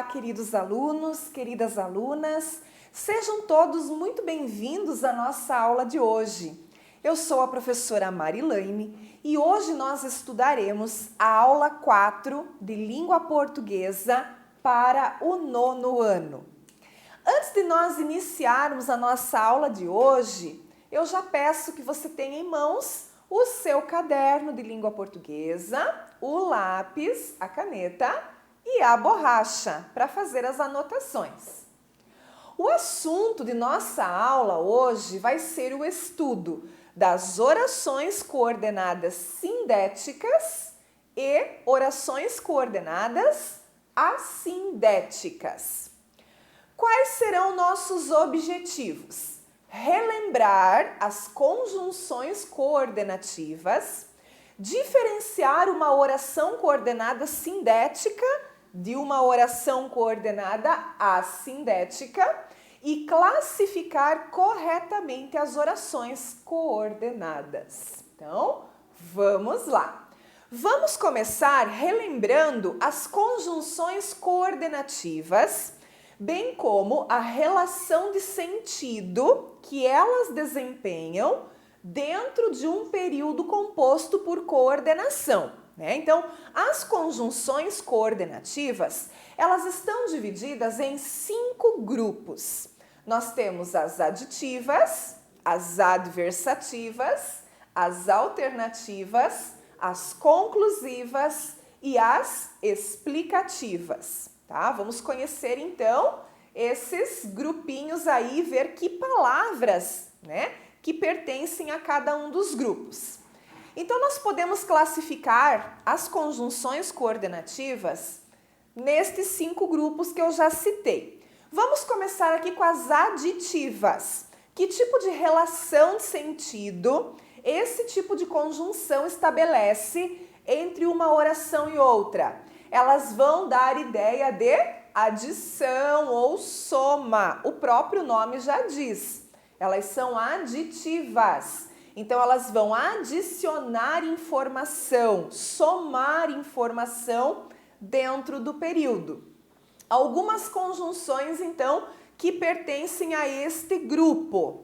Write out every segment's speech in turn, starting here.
Olá, queridos alunos, queridas alunas, sejam todos muito bem-vindos à nossa aula de hoje. Eu sou a professora Marilaine e hoje nós estudaremos a aula 4 de Língua Portuguesa para o 9º ano. Antes de nós iniciarmos a nossa aula de hoje, eu já peço que você tenha em mãos o seu caderno de língua portuguesa, o lápis, a caneta e a borracha para fazer as anotações. O assunto de nossa aula hoje vai ser o estudo das orações coordenadas sindéticas e orações coordenadas assindéticas. Quais serão nossos objetivos? Relembrar as conjunções coordenativas, diferenciar uma oração coordenada sindética de uma oração coordenada assindética e classificar corretamente as orações coordenadas. Então, vamos lá. Vamos começar relembrando as conjunções coordenativas, bem como a relação de sentido que elas desempenham dentro de um período composto por coordenação. Então, as conjunções coordenativas, elas estão divididas em 5 grupos. Nós temos as aditivas, as adversativas, as alternativas, as conclusivas e as explicativas. Tá? Vamos conhecer então esses grupinhos aí, ver que palavras, que pertencem a cada um dos grupos. Então, nós podemos classificar as conjunções coordenativas nestes 5 grupos que eu já citei. Vamos começar aqui com as aditivas. Que tipo de relação de sentido esse tipo de conjunção estabelece entre uma oração e outra? Elas vão dar ideia de adição ou soma. O próprio nome já diz. Elas são aditivas. Então, elas vão adicionar informação, somar informação dentro do período. Algumas conjunções, então, que pertencem a este grupo.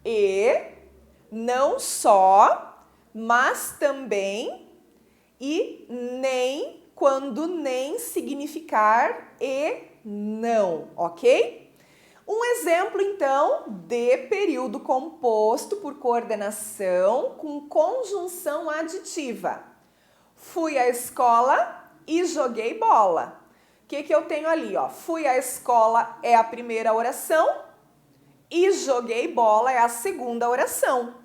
E, não só, mas também, e nem, quando nem significar e não, ok? Um exemplo, então, de período composto por coordenação com conjunção aditiva. Fui à escola e joguei bola. O que eu tenho ali? Fui à escola é a primeira oração e joguei bola é a segunda oração.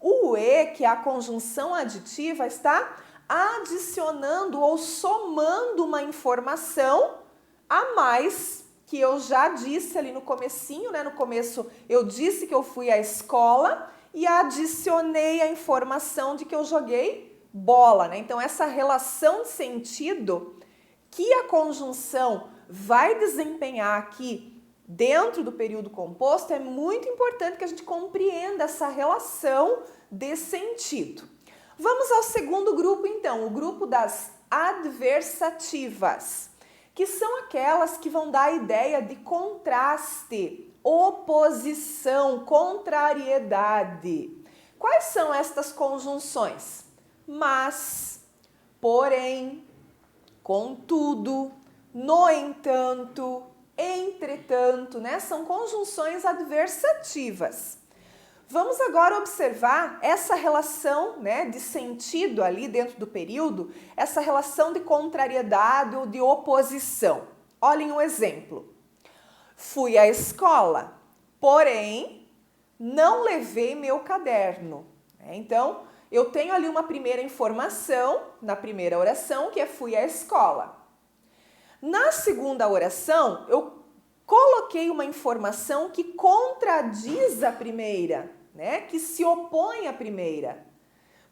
O e, que é a conjunção aditiva, está adicionando ou somando uma informação a mais que eu já disse ali no comecinho, no começo eu disse que eu fui à escola e adicionei a informação de que eu joguei bola, Então, essa relação de sentido que a conjunção vai desempenhar aqui dentro do período composto é muito importante que a gente compreenda essa relação de sentido. Vamos ao segundo grupo, então, o grupo das adversativas, que são aquelas que vão dar a ideia de contraste, oposição, contrariedade. Quais são estas conjunções? Mas, porém, contudo, no entanto, entretanto, São conjunções adversativas. Vamos agora observar essa relação de sentido ali dentro do período, essa relação de contrariedade ou de oposição. Olhem o exemplo. Fui à escola, porém não levei meu caderno. Então, eu tenho ali uma primeira informação na primeira oração, que é fui à escola. Na segunda oração, eu coloquei uma informação que contradiz a primeira, que se opõe à primeira.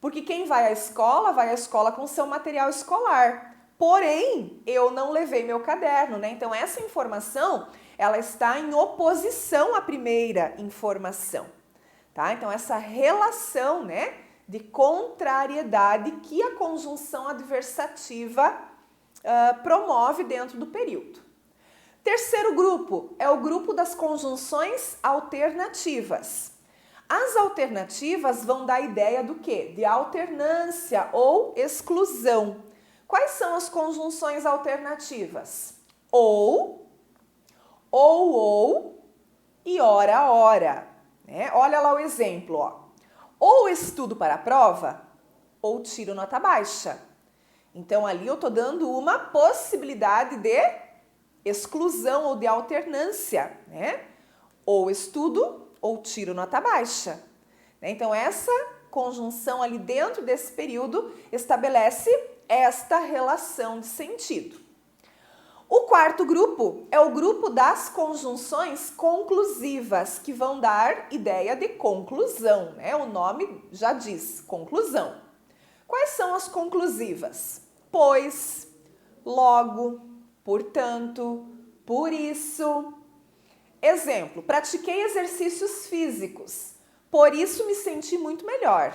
Porque quem vai à escola com seu material escolar. Porém, eu não levei meu caderno, Então, essa informação, ela está em oposição à primeira informação, tá? Então, essa relação, de contrariedade que a conjunção adversativa promove dentro do período. Terceiro grupo é o grupo das conjunções alternativas. As alternativas vão dar a ideia do quê? De alternância ou exclusão. Quais são as conjunções alternativas? Ou e ora, né? Olha lá o exemplo, ó. Ou estudo para a prova, ou tiro nota baixa. Então, ali eu estou dando uma possibilidade de exclusão ou de alternância, né? Ou estudo, ou tiro nota baixa. Então, essa conjunção ali dentro desse período estabelece esta relação de sentido. O quarto grupo é o grupo das conjunções conclusivas, que vão dar ideia de conclusão, né? O nome já diz, conclusão. Quais são as conclusivas? Pois, logo, portanto, por isso. Exemplo, pratiquei exercícios físicos, por isso me senti muito melhor.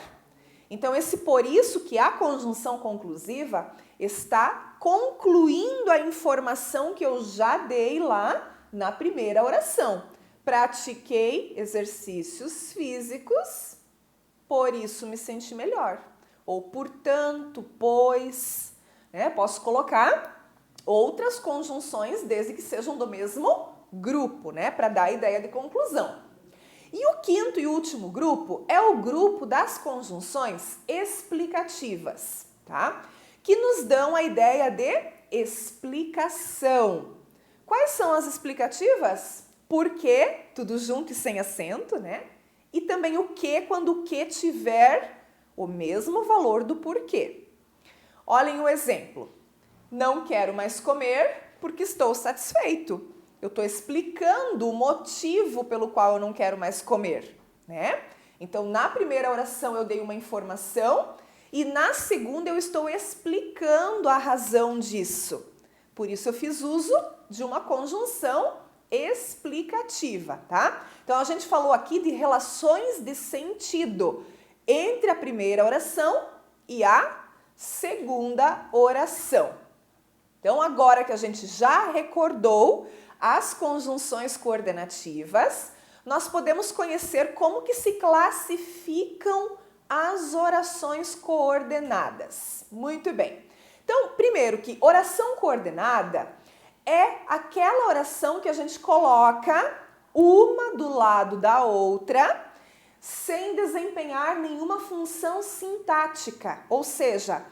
Então, esse por isso que a conjunção conclusiva está concluindo a informação que eu já dei lá na primeira oração. Pratiquei exercícios físicos, por isso me senti melhor. Ou, portanto, pois, né? Posso colocar outras conjunções desde que sejam do mesmo grupo, né? Para dar a ideia de conclusão. E o quinto e último grupo é o grupo das conjunções explicativas, tá? Que nos dão a ideia de explicação. Quais são as explicativas? Por quê, tudo junto e sem acento, né? E também o que quando o que tiver o mesmo valor do porquê. Olhem o exemplo. Não quero mais comer porque estou satisfeito. Eu estou explicando o motivo pelo qual eu não quero mais comer, né? Então, na primeira oração eu dei uma informação e na segunda eu estou explicando a razão disso. Por isso eu fiz uso de uma conjunção explicativa, tá? Então, a gente falou aqui de relações de sentido entre a primeira oração e a segunda oração. Então, agora que a gente já recordou as conjunções coordenativas, nós podemos conhecer como que se classificam as orações coordenadas. Muito bem. Então, primeiro que oração coordenada é aquela oração que a gente coloca uma do lado da outra sem desempenhar nenhuma função sintática, ou seja,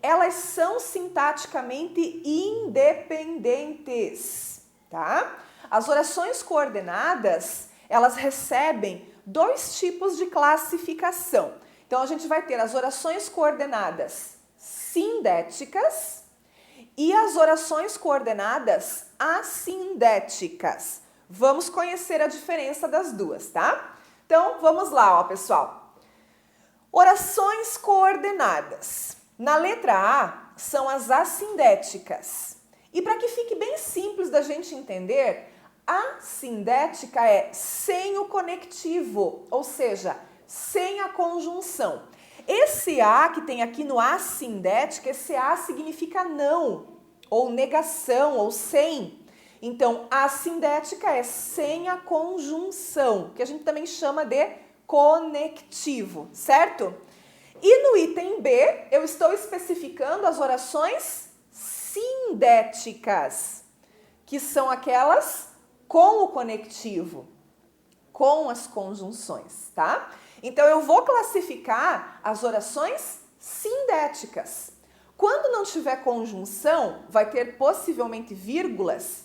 elas são sintaticamente independentes. Tá? As orações coordenadas, elas recebem dois tipos de classificação. Então, a gente vai ter as orações coordenadas sindéticas e as orações coordenadas assindéticas. Vamos conhecer a diferença das duas, tá? Então, vamos lá, ó, pessoal. Orações coordenadas. Na letra A, são as assindéticas. E para que fique bem simples da gente entender, a sindética é sem o conectivo, ou seja, sem a conjunção. Esse A que tem aqui no assindética, esse A significa não, ou negação, ou sem. Então, a sindética é sem a conjunção, que a gente também chama de conectivo, certo? E no item B, eu estou especificando as orações sindéticas, que são aquelas com o conectivo, com as conjunções, tá? Então, eu vou classificar as orações sindéticas. Quando não tiver conjunção, vai ter possivelmente vírgulas,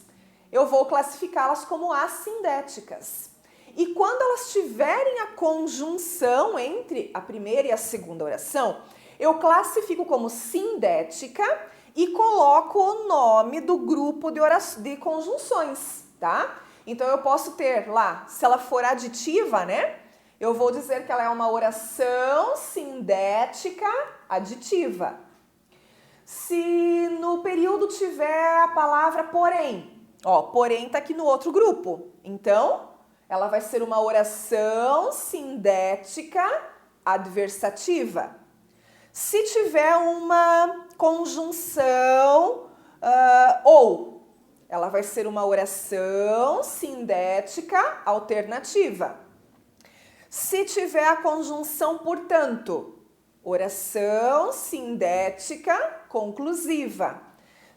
eu vou classificá-las como assindéticas. E quando elas tiverem a conjunção entre a primeira e a segunda oração, eu classifico como sindética e coloco o nome do grupo de conjunções, tá? Então, eu posso ter lá, se ela for aditiva, né? Eu vou dizer que ela é uma oração sindética aditiva. Se no período tiver a palavra porém, ó, porém tá aqui no outro grupo. Então, ela vai ser uma oração sindética adversativa. Se tiver uma conjunção ou, ela vai ser uma oração sindética alternativa. Se tiver a conjunção portanto, oração sindética conclusiva.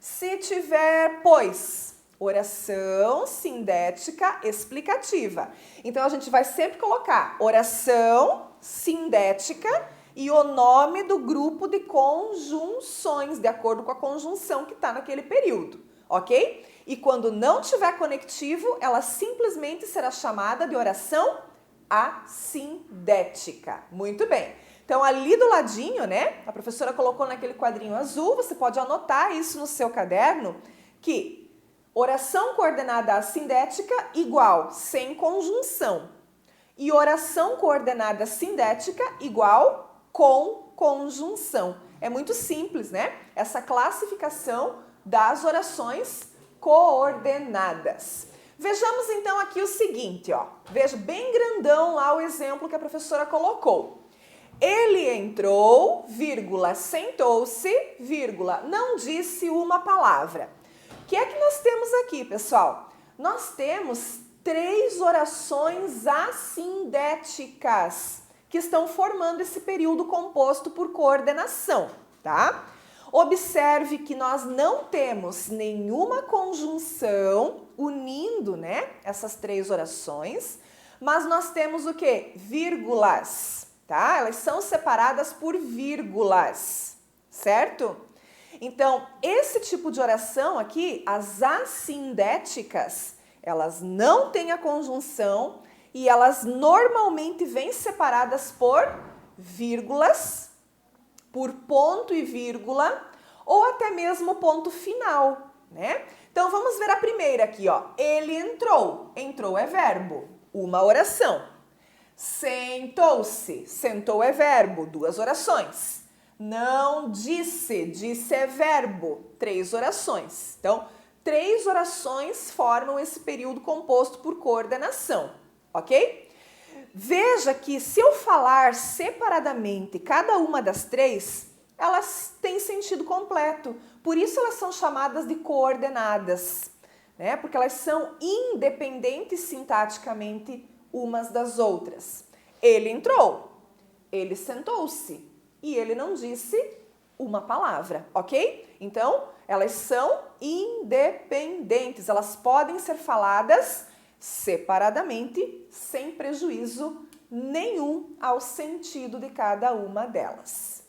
Se tiver pois, oração sindética explicativa. Então, a gente vai sempre colocar oração sindética e o nome do grupo de conjunções, de acordo com a conjunção que está naquele período, ok? E quando não tiver conectivo, ela simplesmente será chamada de oração assindética. Muito bem. Então, ali do ladinho, né, a professora colocou naquele quadrinho azul, você pode anotar isso no seu caderno, que oração coordenada assindética igual sem conjunção. E oração coordenada sindética igual com conjunção. É muito simples, né? Essa classificação das orações coordenadas. Vejamos então aqui o seguinte, ó. Veja bem grandão lá o exemplo que a professora colocou. Ele entrou, vírgula, sentou-se, vírgula, não disse uma palavra. O que é que nós temos aqui, pessoal? Nós temos 3 orações assindéticas que estão formando esse período composto por coordenação, tá? Observe que nós não temos nenhuma conjunção unindo, né, essas 3 orações, mas nós temos o quê? Vírgulas, tá? Elas são separadas por vírgulas, certo? Então, esse tipo de oração aqui, as assindéticas, elas não têm a conjunção e elas normalmente vêm separadas por vírgulas, por ponto e vírgula, ou até mesmo ponto final, né? Então, vamos ver a primeira aqui, ó. Ele entrou. Entrou é verbo, uma oração. Sentou-se. Sentou é verbo, 2 orações. Não disse, disse é verbo, 3 orações. Então, 3 orações formam esse período composto por coordenação, ok? Veja que se eu falar separadamente cada uma das 3, elas têm sentido completo. Por isso elas são chamadas de coordenadas, né? Porque elas são independentes sintaticamente umas das outras. Ele entrou, ele sentou-se. E ele não disse uma palavra, ok? Então, elas são independentes, elas podem ser faladas separadamente, sem prejuízo nenhum ao sentido de cada uma delas.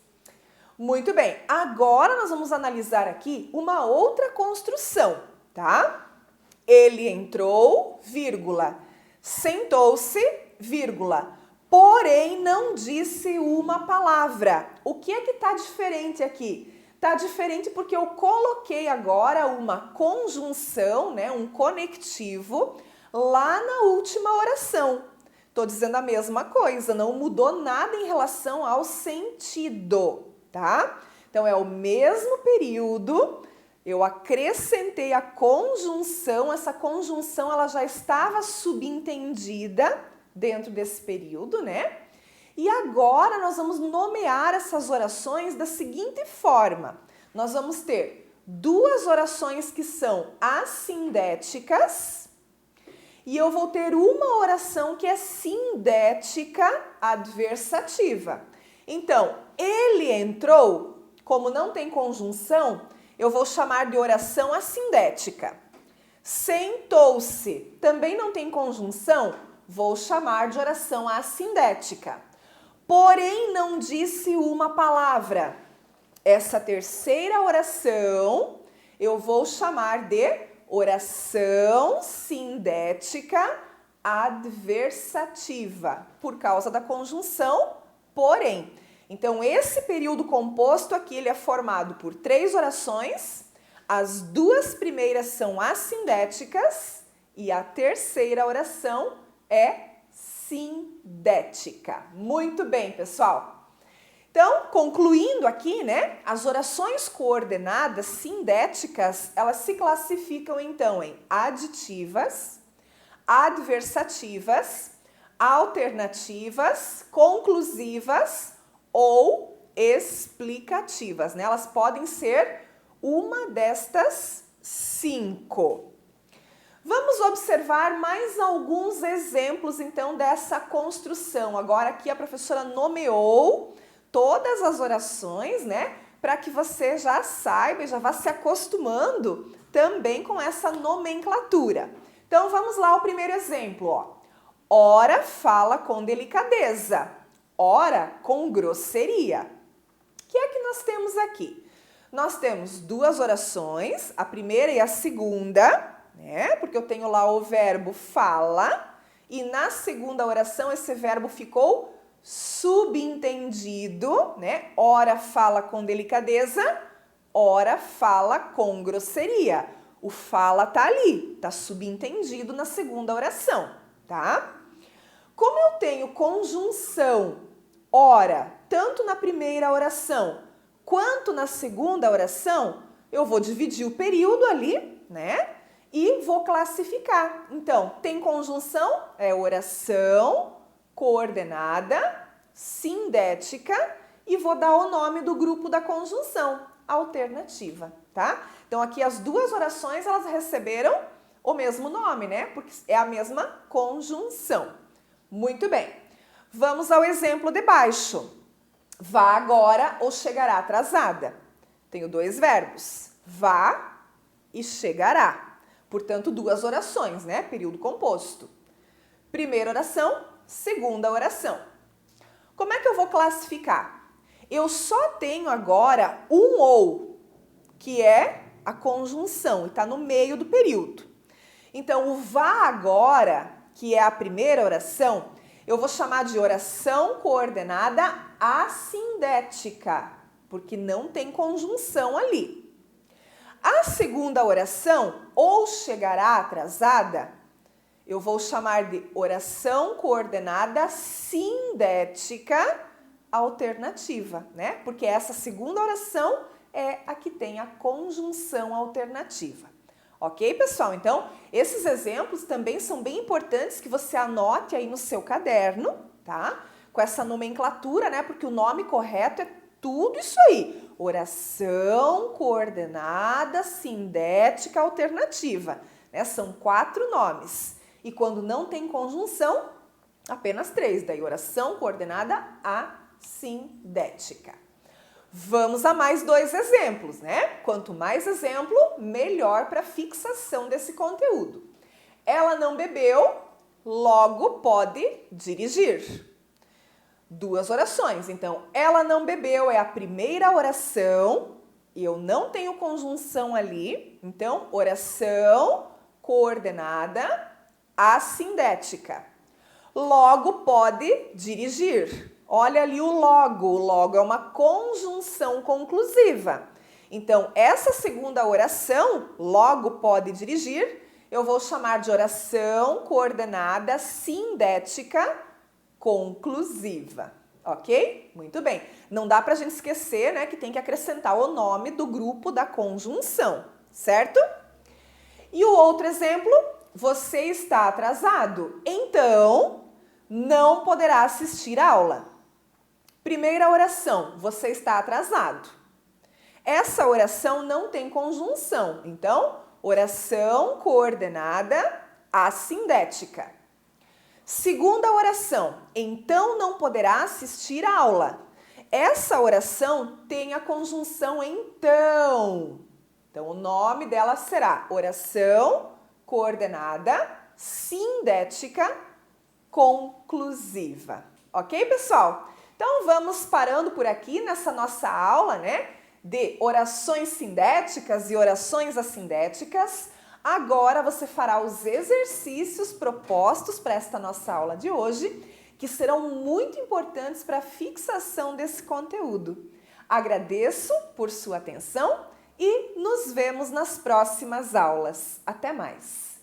Muito bem, agora nós vamos analisar aqui uma outra construção, tá? Ele entrou, vírgula, sentou-se, vírgula, porém não disse uma palavra. O que é que está diferente aqui? Está diferente porque eu coloquei agora uma conjunção, né, um conectivo, lá na última oração. Estou dizendo a mesma coisa, não mudou nada em relação ao sentido, tá? Então, é o mesmo período, eu acrescentei a conjunção, essa conjunção ela já estava subentendida dentro desse período, né? E agora nós vamos nomear essas orações da seguinte forma. Nós vamos ter 2 orações que são assindéticas e eu vou ter uma oração que é sindética adversativa. Então, ele entrou, como não tem conjunção, eu vou chamar de oração assindética. Sentou-se, também não tem conjunção, vou chamar de oração assindética. Porém, não disse uma palavra. Essa terceira oração eu vou chamar de oração sindética adversativa, por causa da conjunção porém. Então, esse período composto aqui ele é formado por 3 orações, as 2 primeiras são assindéticas e a terceira oração é sindética. Muito bem, pessoal. Então, concluindo aqui, né, as orações coordenadas sindéticas, elas se classificam então em aditivas, adversativas, alternativas, conclusivas ou explicativas, né? Elas podem ser uma destas 5. Vamos observar mais alguns exemplos, então, dessa construção. Agora aqui a professora nomeou todas as orações, né? Para que você já saiba e já vá se acostumando também com essa nomenclatura. Então, vamos lá ao primeiro exemplo, ó. Ora fala com delicadeza, ora com grosseria. O que é que nós temos aqui? Nós temos duas orações, a primeira e a segunda, né? Porque eu tenho lá o verbo fala e na segunda oração esse verbo ficou subentendido, né? Ora fala com delicadeza, ora fala com grosseria. O fala tá ali, tá subentendido na segunda oração, tá? Como eu tenho conjunção ora, tanto na primeira oração quanto na segunda oração, eu vou dividir o período ali, né? E vou classificar. Então, tem conjunção, é oração, coordenada, sindética e vou dar o nome do grupo da conjunção, alternativa, tá? Então, aqui as duas orações, elas receberam o mesmo nome, né? Porque é a mesma conjunção. Muito bem. Vamos ao exemplo de baixo. Vá agora ou chegará atrasada. Tenho dois verbos, vá e chegará. Portanto, duas orações, né? Período composto. Primeira oração, segunda oração. Como é que eu vou classificar? Eu só tenho agora um ou, que é a conjunção, e está no meio do período. Então, o vá agora, que é a primeira oração, eu vou chamar de oração coordenada assindética, porque não tem conjunção ali. A segunda oração, ou chegará atrasada, eu vou chamar de oração coordenada sindética alternativa, né? Porque essa segunda oração é a que tem a conjunção alternativa. Ok, pessoal? Então, esses exemplos também são bem importantes que você anote aí no seu caderno, tá? Com essa nomenclatura, né? Porque o nome correto é tudo isso aí. Oração coordenada sindética alternativa, né? São 4 nomes. E quando não tem conjunção, apenas 3. Daí, oração coordenada assindética. Vamos a mais 2 exemplos, né? Quanto mais exemplo, melhor para fixação desse conteúdo. Ela não bebeu, logo pode dirigir. Duas orações. Então, ela não bebeu é a primeira oração e eu não tenho conjunção ali. Então, oração coordenada assindética. Logo pode dirigir. Olha ali o logo é uma conjunção conclusiva. Então, essa segunda oração, logo pode dirigir, eu vou chamar de oração coordenada sindética conclusiva, ok? Muito bem. Não dá pra gente esquecer, né, que tem que acrescentar o nome do grupo da conjunção, certo? E o outro exemplo, você está atrasado, então não poderá assistir a aula. Primeira oração, você está atrasado. Essa oração não tem conjunção, então, oração coordenada assindética. Segunda oração, então não poderá assistir a aula. Essa oração tem a conjunção então. Então, o nome dela será oração coordenada sindética conclusiva. Ok, pessoal? Então, vamos parando por aqui nessa nossa aula, né, de orações sindéticas e orações assindéticas. Agora você fará os exercícios propostos para esta nossa aula de hoje, que serão muito importantes para a fixação desse conteúdo. Agradeço por sua atenção e nos vemos nas próximas aulas. Até mais!